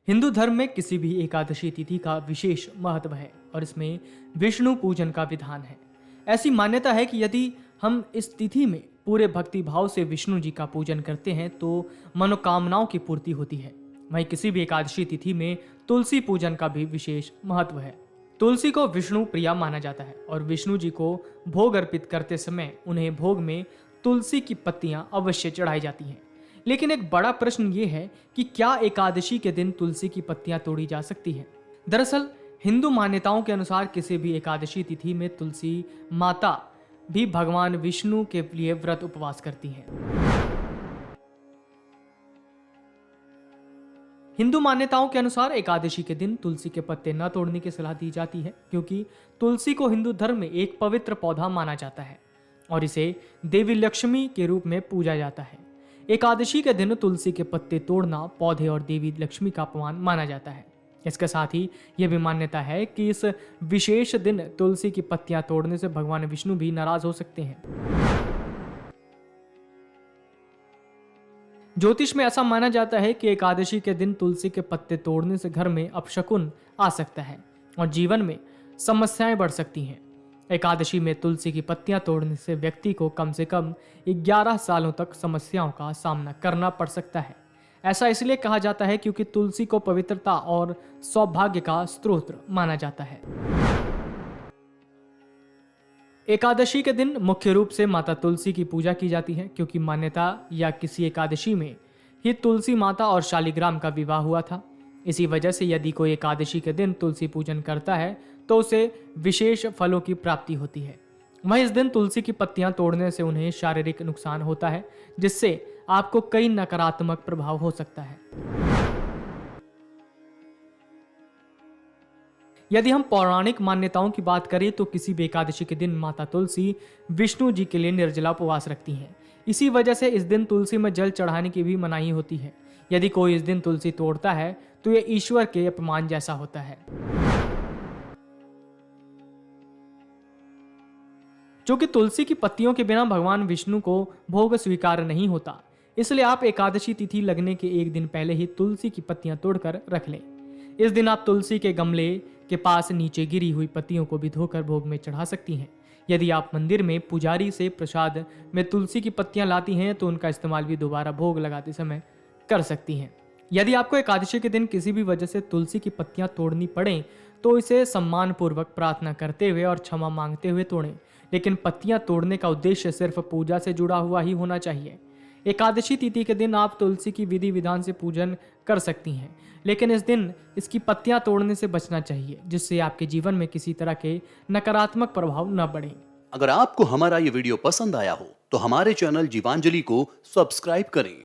हिंदू धर्म में किसी भी एकादशी तिथि का विशेष महत्व है और इसमें विष्णु पूजन का विधान है। ऐसी मान्यता है कि यदि हम इस तिथि में पूरे भक्ति भाव से विष्णु जी का पूजन करते हैं तो मनोकामनाओं की पूर्ति होती है। वहीं किसी भी एकादशी तिथि में तुलसी पूजन का भी विशेष महत्व है। तुलसी को विष्णु प्रिया माना जाता है और विष्णु जी को भोग अर्पित करते समय उन्हें भोग में तुलसी की पत्तियां अवश्य चढ़ाई जाती हैं। लेकिन एक बड़ा प्रश्न ये है कि क्या एकादशी के दिन तुलसी की पत्तियां तोड़ी जा सकती है। दरअसल हिंदू मान्यताओं के अनुसार किसी भी एकादशी तिथि में तुलसी माता भी भगवान विष्णु के लिए व्रत उपवास करती हैं। हिंदू मान्यताओं के अनुसार एकादशी के दिन तुलसी के पत्ते न तोड़ने की सलाह दी जाती है, क्योंकि तुलसी को हिंदू धर्म में एक पवित्र पौधा माना जाता है और इसे देवी लक्ष्मी के रूप में पूजा जाता है। एकादशी के दिन तुलसी के पत्ते तोड़ना पौधे और देवी लक्ष्मी का अपमान माना जाता है। इसके साथ ही यह भी मान्यता है कि इस विशेष दिन तुलसी की पत्तियां तोड़ने से भगवान विष्णु भी नाराज हो सकते हैं। ज्योतिष में ऐसा माना जाता है कि एकादशी के दिन तुलसी के पत्ते तोड़ने से घर में अपशकुन आ सकता है और जीवन में समस्याएं बढ़ सकती हैं। एकादशी में तुलसी की पत्तियां तोड़ने से व्यक्ति को कम से कम 11 सालों तक समस्याओं का सामना करना पड़ सकता है। ऐसा इसलिए कहा जाता है क्योंकि तुलसी को पवित्रता और सौभाग्य का स्रोत माना जाता है। एकादशी के दिन मुख्य रूप से माता तुलसी की पूजा की जाती है, क्योंकि मान्यता या किसी एकादशी में ही तुलसी माता और शालिग्राम का विवाह हुआ था। इसी वजह से यदि कोई एकादशी के दिन तुलसी पूजन करता है तो उसे विशेष फलों की प्राप्ति होती है। वहीं इस दिन तुलसी की पत्तियां तोड़ने से उन्हें शारीरिक नुकसान होता है, जिससे आपको कई नकारात्मक प्रभाव हो सकता है। यदि हम पौराणिक मान्यताओं की बात करें तो किसी भी एकादशी के दिन माता तुलसी विष्णु जी के लिए निर्जला उपवास रखती हैं। इसी वजह से इस दिन तुलसी में जल चढ़ाने की भी मनाही होती है। यदि कोई इस दिन तुलसी तोड़ता है तो यह ईश्वर के अपमान जैसा होता है। क्योंकि तुलसी की पत्तियों के बिना भगवान विष्णु को भोग स्वीकार नहीं होता, इसलिए आप एकादशी तिथि लगने के एक दिन पहले ही तुलसी की पत्तियां तोड़कर रख लें। इस दिन आप तुलसी के गमले के पास नीचे गिरी हुई पत्तियों को भी धोकर भोग में चढ़ा सकती हैं। यदि आप मंदिर में पुजारी से प्रसाद में तुलसी की पत्तियां लाती हैं तो उनका इस्तेमाल भी दोबारा भोग लगाते समय कर सकती हैं। यदि आपको एकादशी के दिन किसी भी वजह से तुलसी की पत्तियां तोड़नी पड़े तो इसे सम्मान पूर्वक प्रार्थना करते हुए और क्षमा मांगते हुए तोड़ें, लेकिन पत्तियां तोड़ने का उद्देश्य सिर्फ पूजा से जुड़ा हुआ ही होना चाहिए। एकादशी तिथि के दिन आप तुलसी की विधि विधान से पूजन कर सकती हैं, लेकिन इस दिन इसकी पत्तियां तोड़ने से बचना चाहिए, जिससे आपके जीवन में किसी तरह के नकारात्मक प्रभाव न बढ़े। अगर आपको हमारा ये वीडियो पसंद आया हो तो हमारे चैनल जीवांजलि को सब्सक्राइब करें।